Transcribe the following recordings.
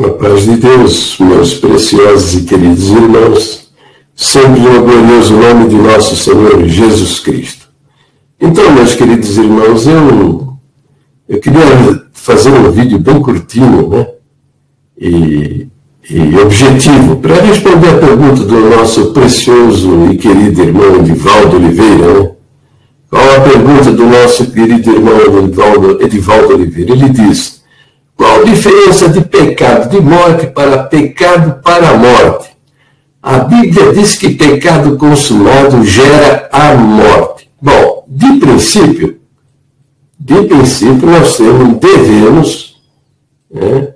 A paz de Deus, meus preciosos e queridos irmãos, sempre no glorioso nome de nosso Senhor Jesus Cristo. Então, meus queridos irmãos, eu queria fazer um vídeo bem curtinho, né? E objetivo, para responder a pergunta do nosso precioso e querido irmão Edivaldo Oliveira, né? Qual a pergunta do nosso querido irmão Edivaldo Oliveira? Ele diz: qual a diferença de pecado de morte para pecado para a morte? A Bíblia diz que pecado consumado gera a morte. Bom, de princípio nós devemos, né,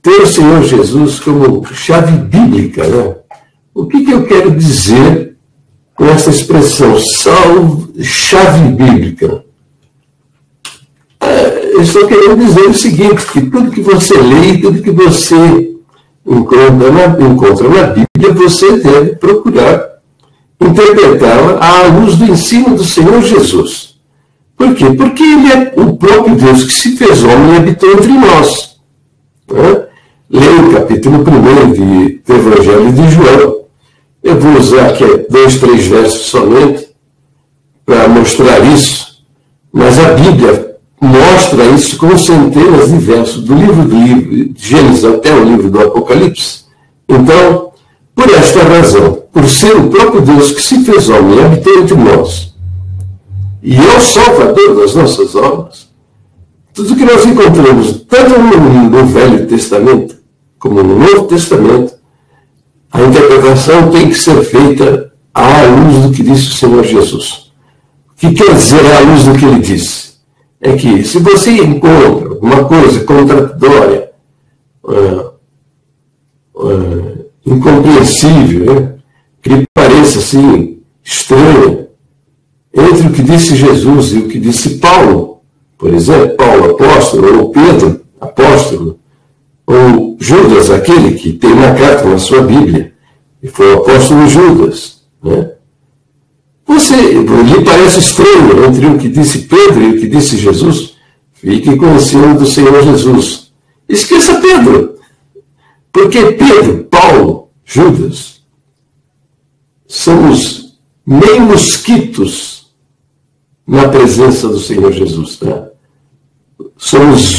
ter o Senhor Jesus como chave bíblica. Né? O que eu quero dizer com essa expressão, chave bíblica? Eu estou querendo dizer o seguinte, que tudo que você lê, tudo que você encontra na Bíblia, você deve procurar interpretá-la à luz do ensino do Senhor Jesus. Por quê? Porque Ele é o próprio Deus que se fez homem e habitou entre nós. Né? Leia o capítulo 1 do Evangelho de João. Eu vou usar aqui 2, 3 versos somente para mostrar isso, mas a Bíblia mostra isso com centenas de versos, do livro de Gênesis até o livro do Apocalipse. Então, por esta razão, por ser o próprio Deus que se fez homem e habitou entre nós, e é o Salvador das nossas almas, tudo que nós encontramos, tanto no Velho Testamento como no Novo Testamento, a interpretação tem que ser feita à luz do que disse o Senhor Jesus. O que quer dizer à luz do que Ele disse? É que se você encontra alguma coisa contraditória, incompreensível, né, que lhe pareça assim estranha, entre o que disse Jesus e o que disse Paulo, por exemplo, Paulo apóstolo, ou Pedro apóstolo, ou Judas, aquele que tem uma carta na sua Bíblia, e foi o apóstolo Judas, né? Lhe parece estranho entre o que disse Pedro e o que disse Jesus? Fique com o ensino do Senhor Jesus. Esqueça Pedro. Porque Pedro, Paulo, Judas, somos nem mosquitos na presença do Senhor Jesus. Tá? Somos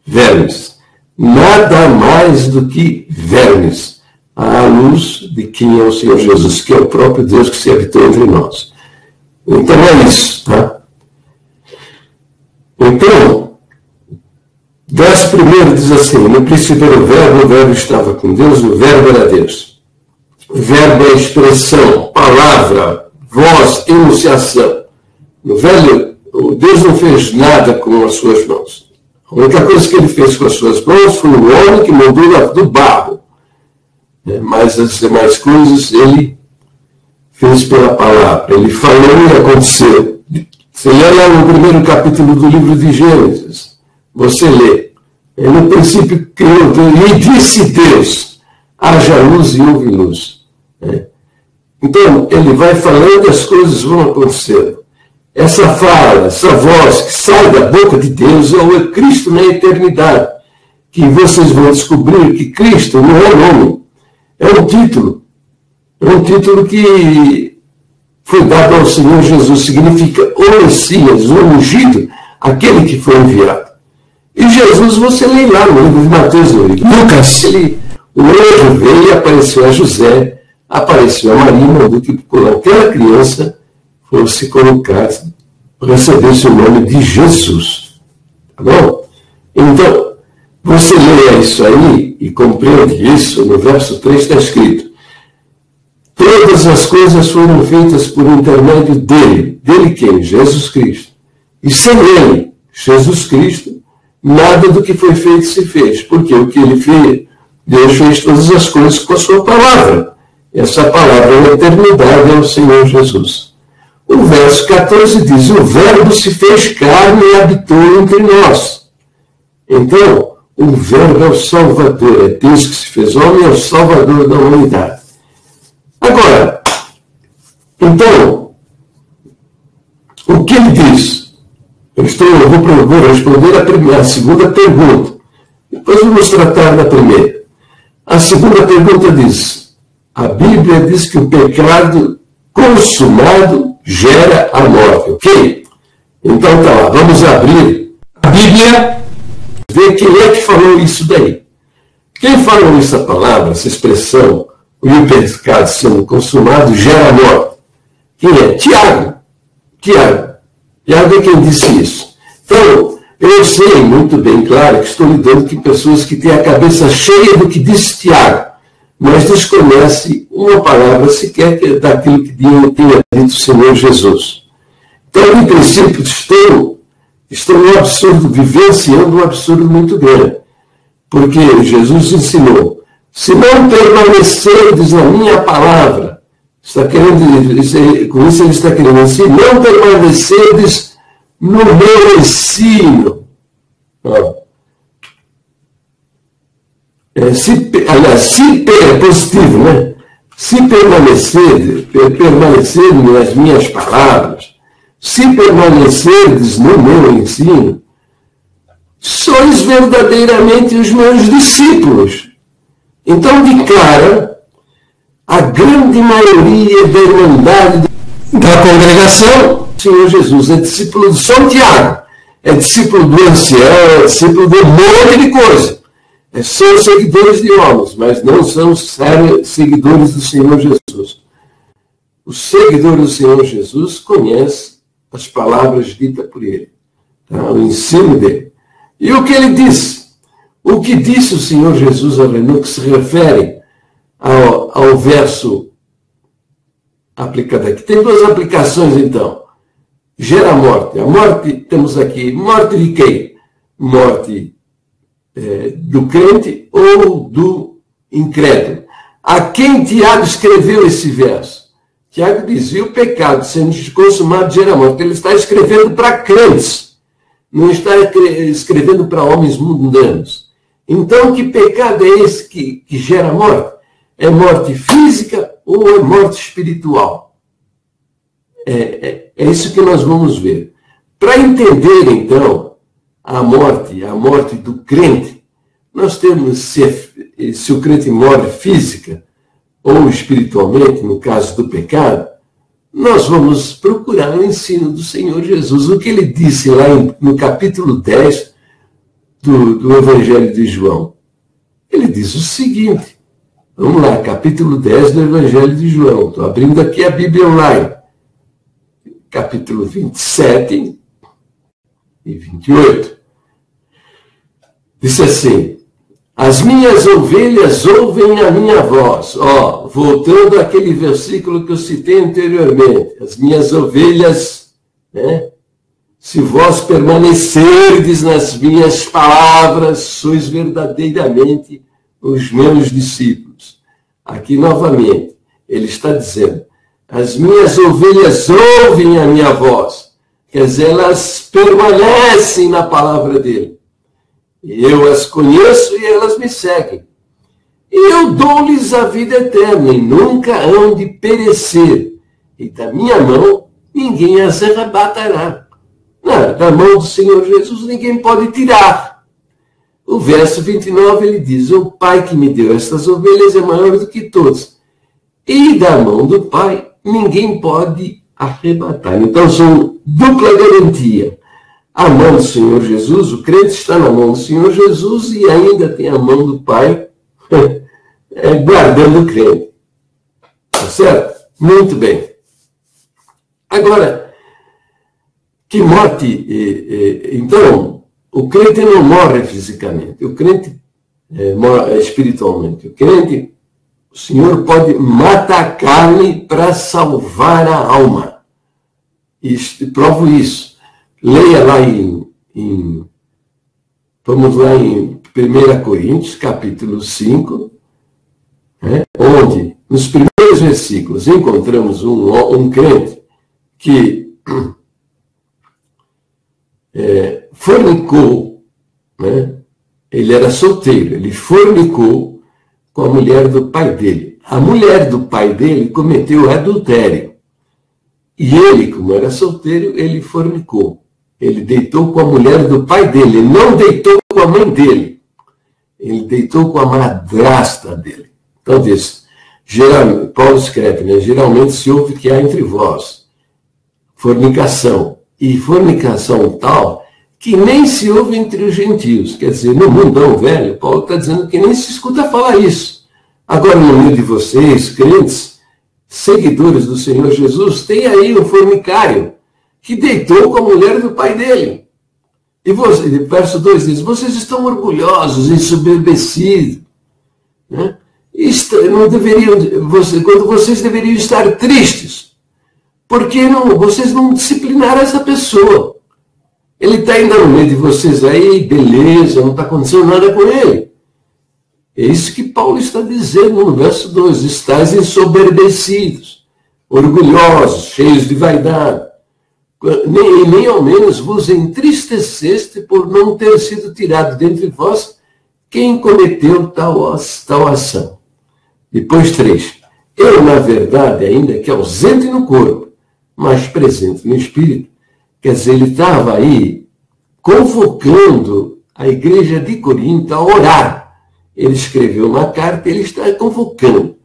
vermes. Nada mais do que vermes, à luz de quem é o Senhor Jesus, que é o próprio Deus que se habitou entre nós. Então é isso, tá? Então, verso primeiro diz assim: no princípio era o verbo estava com Deus, o verbo era Deus. O verbo é expressão, palavra, voz, enunciação. No Velho, Deus não fez nada com as suas mãos. A única coisa que Ele fez com as suas mãos foi o homem que moldou do barro. Mas as demais coisas Ele fez pela palavra. Ele falou e aconteceu. Você lê lá no primeiro capítulo do livro de Gênesis. Você lê. No princípio criou Deus, e disse Deus: haja luz e houve luz. Então, Ele vai falando e as coisas vão acontecendo. Essa fala, essa voz que sai da boca de Deus é o Cristo na eternidade. Que vocês vão descobrir que Cristo não é nome. É um título que foi dado ao Senhor Jesus, significa o Messias, o ungido, aquele que foi enviado. E Jesus, você lê lá no livro de Mateus, no livro de Lucas, o anjo veio e apareceu a José, apareceu a Maria, mandou que aquela criança fosse colocada, recebesse o nome de Jesus. Tá bom? Então, você lê isso aí e compreende isso, no verso 3 está escrito: todas as coisas foram feitas por intermédio dele. Dele quem? Jesus Cristo. E sem ele, Jesus Cristo, nada do que foi feito se fez. Porque o que ele fez, Deus fez todas as coisas com a sua palavra. E essa palavra na eternidade é o Senhor Jesus. O verso 14 diz: o verbo se fez carne e habitou entre nós. Então, o verbo é o Salvador, é Deus que se fez homem, é o Salvador da humanidade. Agora, então, o que ele diz? Eu vou responder a segunda pergunta. Nós vamos tratar da primeira. A segunda pergunta diz: a Bíblia diz que o pecado consumado gera a morte, ok? Então tá lá, vamos abrir a Bíblia, ver quem é que falou isso daí. Quem falou essa palavra, essa expressão, o pecado sendo consumado gera a morte? Quem é? Tiago. Tiago é quem disse isso. Então, eu sei muito bem, claro, que estou lidando com pessoas que têm a cabeça cheia do que disse Tiago, mas desconhece uma palavra sequer daquilo que tenha dito o Senhor Jesus. Então, em princípio, estou num absurdo, vivenciando um absurdo muito grande. Porque Jesus ensinou: se não permanecerdes na minha palavra, com isso ele está querendo dizer, não permanecerdes no meu ensino. É positivo, né? Se permanecerem nas minhas palavras, se permanecerdes no meu ensino, sois verdadeiramente os meus discípulos. Então, de cara, a grande maioria da irmandade da congregação, o Senhor Jesus é discípulo de São Tiago, é discípulo do ancião, é discípulo de um monte de coisa. São seguidores de homens, mas não são seguidores do Senhor Jesus. Os seguidores do Senhor Jesus conhecem as palavras ditas por ele, tá? O ensino dele. E o que ele disse? O que disse o Senhor Jesus no que se refere ao verso aplicado aqui? Tem duas aplicações, então. Gera morte. A morte, temos aqui, morte de quem? Morte do crente ou do incrédulo. A quem Tiago escreveu esse verso? Tiago dizia: o pecado sendo consumado gera morte. Ele está escrevendo para crentes, não está escrevendo para homens mundanos. Então, que pecado é esse que gera morte? É morte física ou é morte espiritual? É isso que nós vamos ver. Para entender, então, a morte do crente, nós temos, se o crente morre física ou espiritualmente, no caso do pecado, nós vamos procurar o ensino do Senhor Jesus. O que ele disse lá no capítulo 10 do Evangelho de João. Ele diz o seguinte, vamos lá, capítulo 10 do Evangelho de João. Estou abrindo aqui a Bíblia online. Capítulo 27 e 28. Disse assim: as minhas ovelhas ouvem a minha voz. Voltando àquele versículo que eu citei anteriormente. As minhas ovelhas, né? Se vós permanecerdes nas minhas palavras, sois verdadeiramente os meus discípulos. Aqui novamente, ele está dizendo: as minhas ovelhas ouvem a minha voz. Quer dizer, elas permanecem na palavra dele. Eu as conheço e elas me seguem. E eu dou-lhes a vida eterna, e nunca hão de perecer. E da minha mão ninguém as arrebatará. Não, da mão do Senhor Jesus ninguém pode tirar. O verso 29 ele diz: o Pai que me deu estas ovelhas é maior do que todos. E da mão do Pai ninguém pode arrebatar. Então são dupla garantia. A mão do Senhor Jesus, o crente está na mão do Senhor Jesus e ainda tem a mão do Pai guardando o crente. Tá certo? Muito bem. Agora, que morte... Então, o crente não morre fisicamente. O crente morre espiritualmente. O crente, o Senhor pode matar a carne para salvar a alma. E provo isso. Leia lá vamos lá em 1 Coríntios, capítulo 5, onde, nos primeiros versículos, encontramos um crente que fornicou, né? Ele era solteiro, ele fornicou com a mulher do pai dele. A mulher do pai dele cometeu adultério. E ele, como era solteiro, ele fornicou. Ele deitou com a mulher do pai dele, ele não deitou com a mãe dele. Ele deitou com a madrasta dele. Então, diz, geralmente, Paulo escreve, né? Geralmente se ouve que há entre vós fornicação. E fornicação tal que nem se ouve entre os gentios. Quer dizer, no mundão velho, Paulo está dizendo que nem se escuta falar isso. Agora, no meio de vocês, crentes, seguidores do Senhor Jesus, tem aí um fornicário que deitou com a mulher do pai dele. E você, verso 2 diz, vocês estão orgulhosos, ensoberbecidos, né? Não deveriam, quando vocês deveriam estar tristes, porque vocês não disciplinaram essa pessoa. Ele está ainda no meio de vocês aí, beleza, não está acontecendo nada com ele. É isso que Paulo está dizendo no verso 2, estáis ensoberbecidos, orgulhosos, cheios de vaidade. Nem ao menos vos entristeceste por não ter sido tirado dentre vós quem cometeu tal ação. Depois 3. Eu, na verdade, ainda que ausente no corpo, mas presente no espírito. Quer dizer, ele estava aí convocando a igreja de Corinto a orar. Ele escreveu uma carta, ele está convocando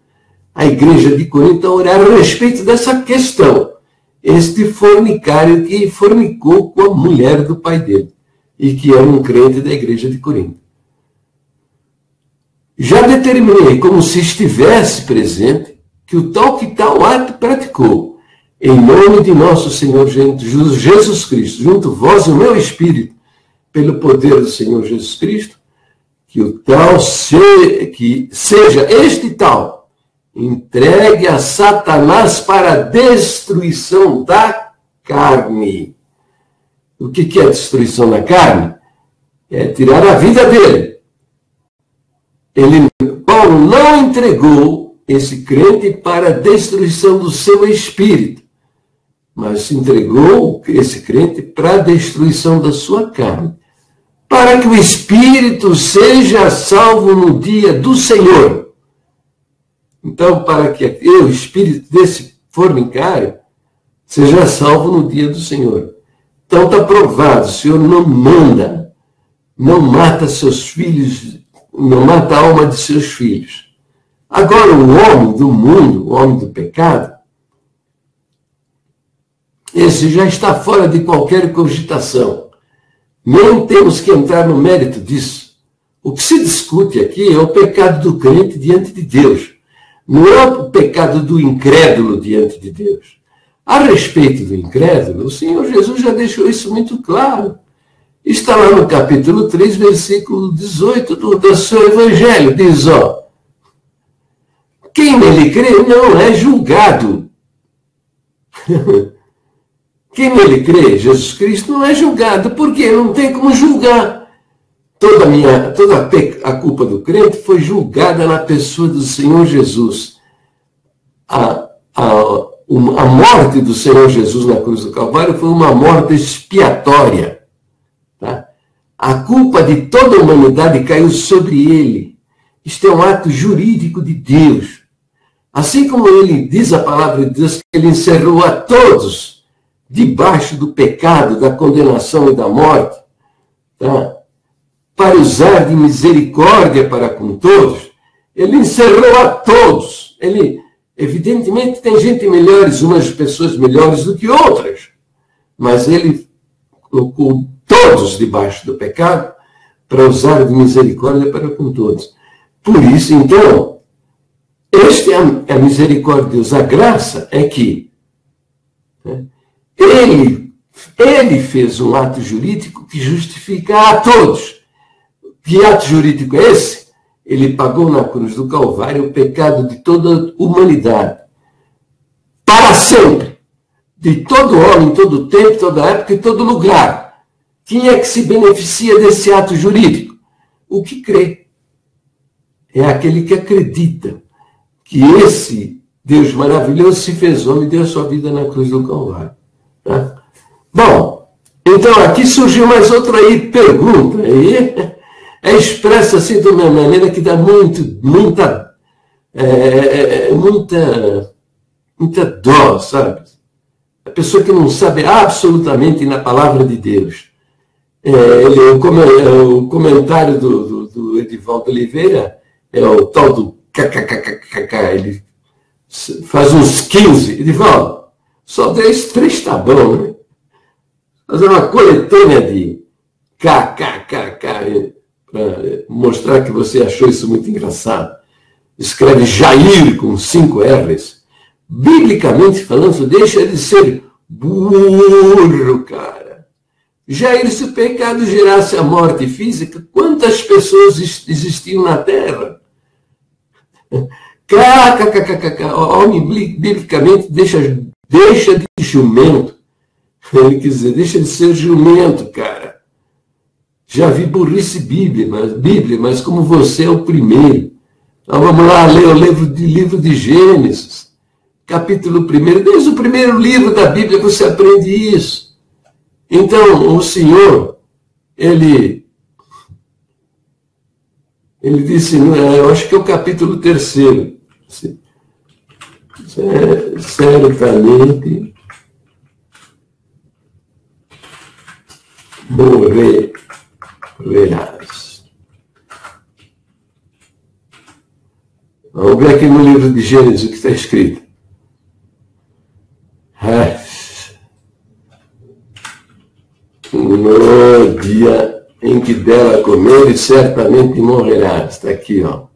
a igreja de Corinto a orar a respeito dessa questão. Este fornicário que fornicou com a mulher do pai dele e que era um crente da igreja de Corinto. Já determinei, como se estivesse presente, que o tal ato praticou, em nome de nosso Senhor Jesus Cristo, junto vós e o meu espírito, pelo poder do Senhor Jesus Cristo, que o tal que seja este tal entregue a Satanás para a destruição da carne. O que é a destruição da carne? É tirar a vida dele. Paulo não entregou esse crente para a destruição do seu espírito, mas entregou esse crente para a destruição da sua carne, para que o espírito seja salvo no dia do Senhor. Então, para que o espírito desse fornicário seja salvo no dia do Senhor. Então está provado, o Senhor não manda, não mata seus filhos, não mata a alma de seus filhos. Agora, o homem do mundo, o homem do pecado, esse já está fora de qualquer cogitação. Nem temos que entrar no mérito disso. O que se discute aqui é o pecado do crente diante de Deus. Não é o pecado do incrédulo diante de Deus. A respeito do incrédulo, o Senhor Jesus já deixou isso muito claro. Está lá no capítulo 3, versículo 18 do seu evangelho. Diz, quem nele crê não é julgado. Quem nele crê, Jesus Cristo, não é julgado. Por quê? Não tem como julgar. Toda a culpa do crente foi julgada na pessoa do Senhor Jesus. A morte do Senhor Jesus na cruz do Calvário foi uma morte expiatória. Tá? A culpa de toda a humanidade caiu sobre ele. Isto é um ato jurídico de Deus. Assim como ele diz a palavra de Deus, que ele encerrou a todos debaixo do pecado, da condenação e da morte, tá? Para usar de misericórdia para com todos, ele encerrou a todos. Ele, evidentemente, tem gente melhores, umas pessoas melhores do que outras, mas ele colocou todos debaixo do pecado para usar de misericórdia para com todos. Por isso, então, esta é a misericórdia de Deus. A graça é que ele fez um ato jurídico que justifica a todos. Que ato jurídico é esse? Ele pagou na cruz do Calvário o pecado de toda a humanidade. Para sempre. De todo homem, todo tempo, toda época e todo lugar. Quem é que se beneficia desse ato jurídico? O que crê. É aquele que acredita que esse Deus maravilhoso se fez homem e deu a sua vida na cruz do Calvário. Tá? Bom, então aqui surgiu mais outra pergunta. Aí é expressa assim de uma maneira que dá muita dó, sabe? A pessoa que não sabe absolutamente na palavra de Deus. O comentário do do Edivaldo Oliveira é o tal do kkkk. Ele faz uns 15. Edivaldo, só 10, 3 tá bom, né? Fazer uma coletânea de kkkk para mostrar que você achou isso muito engraçado. Escreve Jair com 5 R's. Biblicamente falando, deixa de ser burro, cara. Jair, se o pecado gerasse a morte física, quantas pessoas existiam na Terra? Homem, biblicamente, deixa de jumento. Ele quer dizer, deixa de ser jumento, cara. Já vi burrice Bíblia, mas como você é o primeiro. Então vamos lá ler o livro de Gênesis, capítulo 1. Desde o primeiro livro da Bíblia você aprende isso. Então, o Senhor, ele disse, eu acho que é o capítulo 3, certamente morrerás. Vamos ver aqui no livro de Gênesis o que está escrito. No dia em que dela comeres, certamente morrerás. Está aqui, ó.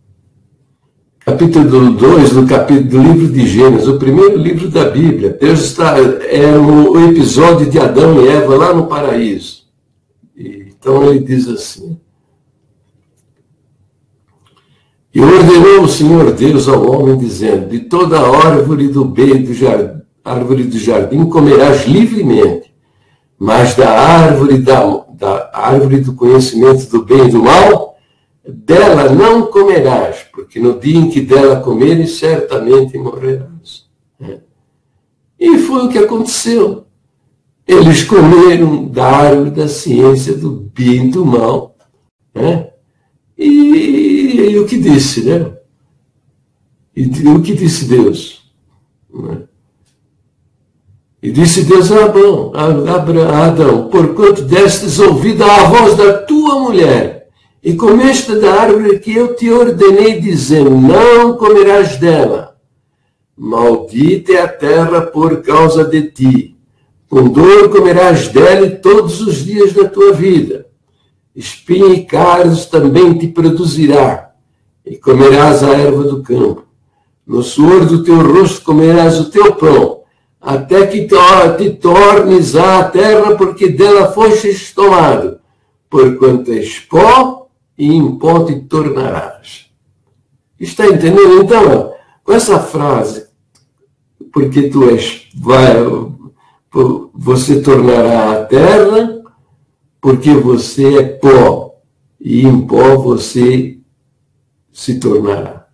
Capítulo 2 do livro de Gênesis, o primeiro livro da Bíblia. Deus está no episódio de Adão e Eva lá no paraíso. Então ele diz assim: e ordenou o Senhor Deus ao homem, dizendo: de toda a árvore do bem árvore do jardim comerás livremente, mas da árvore do conhecimento do bem e do mal, dela não comerás, porque no dia em que dela comeres, certamente morrerás. E foi o que aconteceu. Eles comeram da árvore da ciência do bem e do mal. E o que disse, né? E o que disse Deus? E disse Deus a Adão: porquanto destes ouvido à voz da tua mulher, e comeste da árvore que eu te ordenei, dizendo: não comerás dela. Maldita é a terra por causa de ti. Com dor comerás dela todos os dias da tua vida. Espinho e cardos também te produzirá, e comerás a erva do campo. No suor do teu rosto comerás o teu pão, até que te tornes à terra, porque dela fostes tomado, porquanto és pó, e em pó te tornarás. Está entendendo? Então, com essa frase, porque tu és, você tornará a terra, porque você é pó, e em pó você se tornará.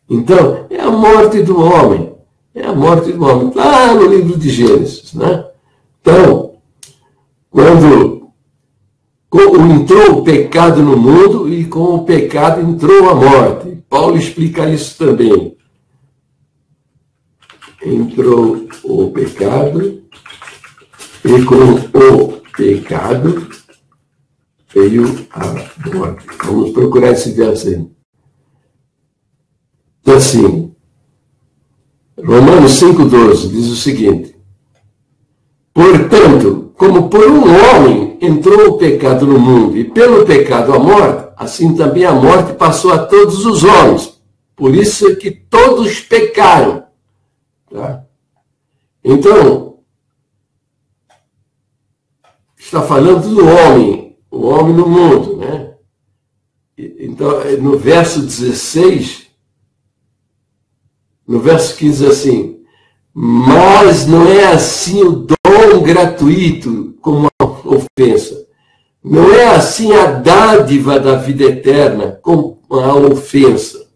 Então, é a morte do homem. É a morte do homem. Lá no livro de Gênesis, né? Então, quando entrou o pecado no mundo, e com o pecado entrou a morte. Paulo explica isso também. Entrou o pecado, e com o pecado veio a morte. Vamos procurar esse verso aí. Então, assim, Romanos 5,12 diz o seguinte: portanto, como por um homem entrou o pecado no mundo, e pelo pecado a morte, assim também a morte passou a todos os homens. Por isso é que todos pecaram. Tá? Então, está falando do homem, o homem no mundo, né? Então, no verso 16, no verso 15, assim: mas não é assim o dom gratuito como a ofensa. Não é assim a dádiva da vida eterna como a ofensa.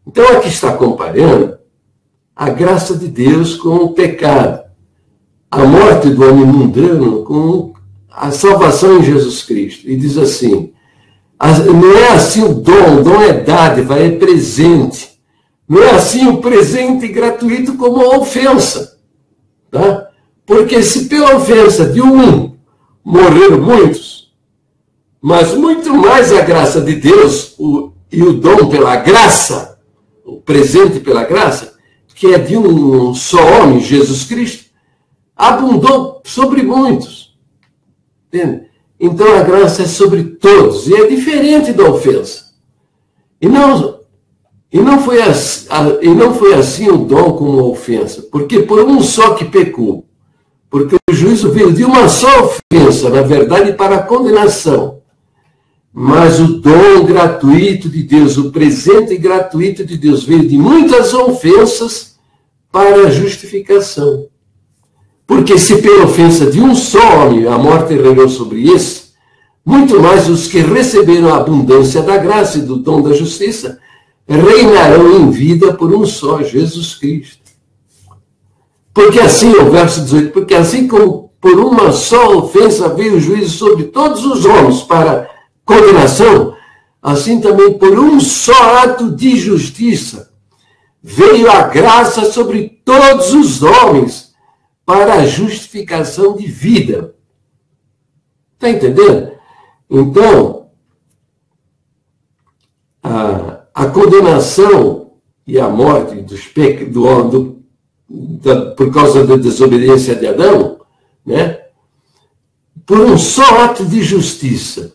Então, aqui está comparando a graça de Deus com o pecado, a morte do homem mundano com a salvação em Jesus Cristo. E diz assim: não é assim o dom é dádiva, é presente. Não é assim o presente gratuito como a ofensa. Tá? Porque se pela ofensa de um morreram muitos, Mas muito mais a graça de Deus e o dom pela graça, o presente pela graça, que é de um só homem, Jesus Cristo, abundou sobre muitos. Entende? Então a graça é sobre todos, e é diferente da ofensa. E não foi assim o dom como a ofensa, porque por um só que pecou, porque o juízo veio de uma só ofensa, na verdade, para a condenação. Mas o dom gratuito de Deus, o presente gratuito de Deus, veio de muitas ofensas para a justificação. Porque se pela ofensa de um só homem a morte reinou sobre esse, muito mais os que receberam a abundância da graça e do dom da justiça reinarão em vida por um só, Jesus Cristo. Porque assim, o verso 18, porque assim como por uma só ofensa veio o juízo sobre todos os homens para condenação, assim também por um só ato de justiça veio a graça sobre todos os homens para a justificação de vida. Está entendendo? Então, a condenação e a morte por causa da desobediência de Adão, né? Por um só ato de justiça,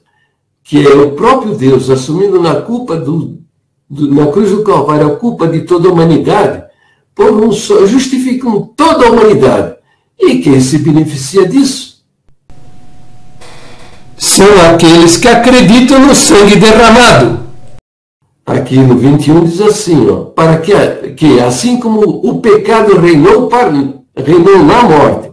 que é o próprio Deus assumindo na culpa na cruz do Calvário a culpa de toda a humanidade, por um só, justificam toda a humanidade. E quem se beneficia disso? São aqueles que acreditam no sangue derramado. Aqui no 21 diz assim, ó, para que assim como o pecado reinou na morte,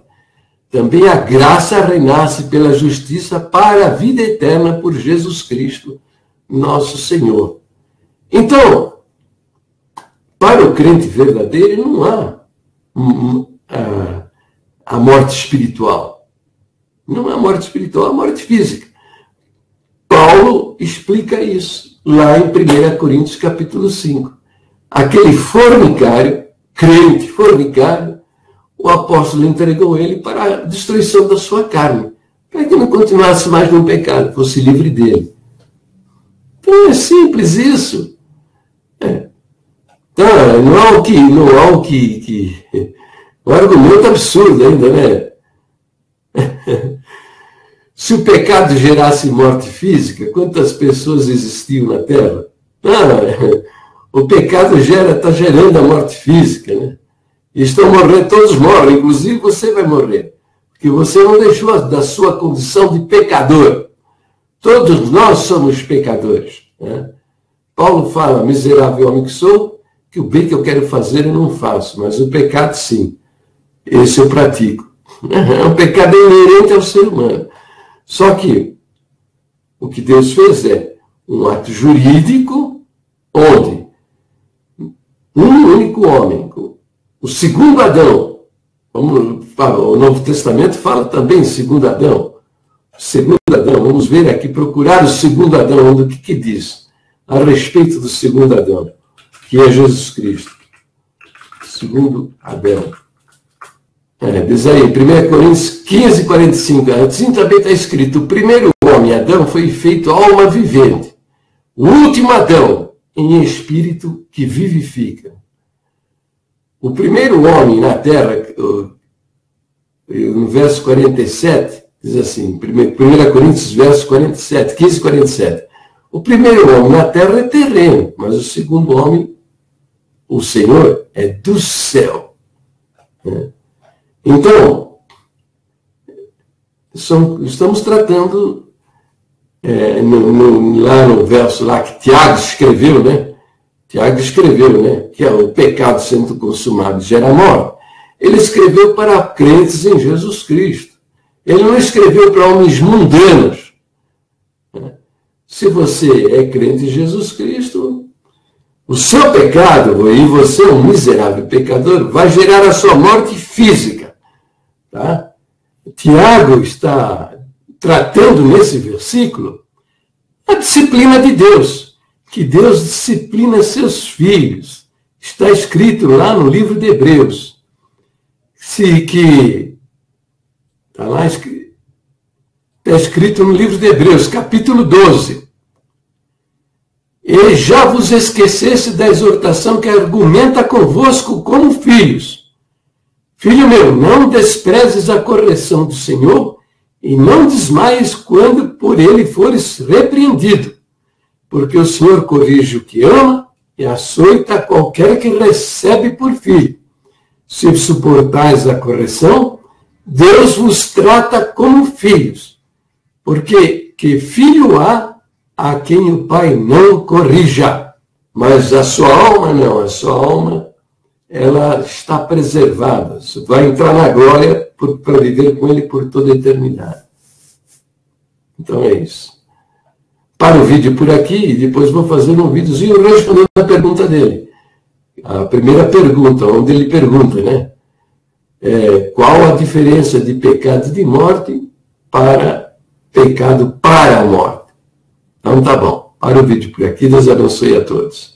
também a graça reinasse pela justiça para a vida eterna por Jesus Cristo, nosso Senhor. Então, para o crente verdadeiro, não há a morte espiritual. Não há morte espiritual, há morte física. Paulo explica isso lá em 1 Coríntios capítulo 5. Aquele fornicário, crente fornicário, o apóstolo entregou ele para a destruição da sua carne, para que não continuasse mais no pecado, fosse livre dele. Então é simples isso. Então, não há o que um argumento absurdo ainda, né? Se o pecado gerasse morte física, quantas pessoas existiam na Terra? O pecado está gerando a morte física, né? E estão morrendo, todos morrem, inclusive você vai morrer, porque você não deixou da sua condição de pecador. Todos nós somos pecadores, né? Paulo fala, miserável homem que sou, que o bem que eu quero fazer eu não faço, mas o pecado sim, esse eu pratico. É um pecado inerente ao ser humano. Só que o que Deus fez é um ato jurídico onde um único homem, o segundo Adão, o Novo Testamento fala também segundo Adão, vamos ver aqui, procurar o segundo Adão, o que diz a respeito do segundo Adão, que é Jesus Cristo. Segundo Adão. Diz aí, 1 Coríntios 15, 45, assim também está escrito, o primeiro homem, Adão, foi feito alma vivente. O último Adão, em espírito que vivifica. O primeiro homem na terra, no verso 47, diz assim, 1 Coríntios, verso 47, 15, 47. O primeiro homem na terra é terreno, mas o segundo homem, o Senhor, é do céu. Então, estamos tratando, lá no verso lá que Tiago escreveu, né? Que é o pecado sendo consumado gera morte. Ele escreveu para crentes em Jesus Cristo. Ele não escreveu para homens mundanos. Se você é crente em Jesus Cristo, o seu pecado, e você é um miserável pecador, vai gerar a sua morte física. Tá? Tiago está tratando nesse versículo a disciplina de Deus, que Deus disciplina seus filhos. Está escrito lá no livro de Hebreus. Está lá escrito. Está escrito no livro de Hebreus, capítulo 12. E já vos esquecesse da exortação que argumenta convosco como filhos. Filho meu, não desprezes a correção do Senhor e não desmaies quando por ele fores repreendido, porque o Senhor corrige o que ama e açoita qualquer que recebe por filho. Se suportais a correção, Deus vos trata como filhos, porque que filho há a quem o pai não corrija, mas a sua alma não, a sua alma ela está preservada, vai entrar na glória para viver com ele por toda a eternidade. Então é isso. Para o vídeo por aqui e depois vou fazer um videozinho respondendo a pergunta dele. A primeira pergunta, onde ele pergunta, né? Qual a diferença de pecado de morte para pecado para a morte? Então tá bom. Para o vídeo por aqui, Deus abençoe a todos.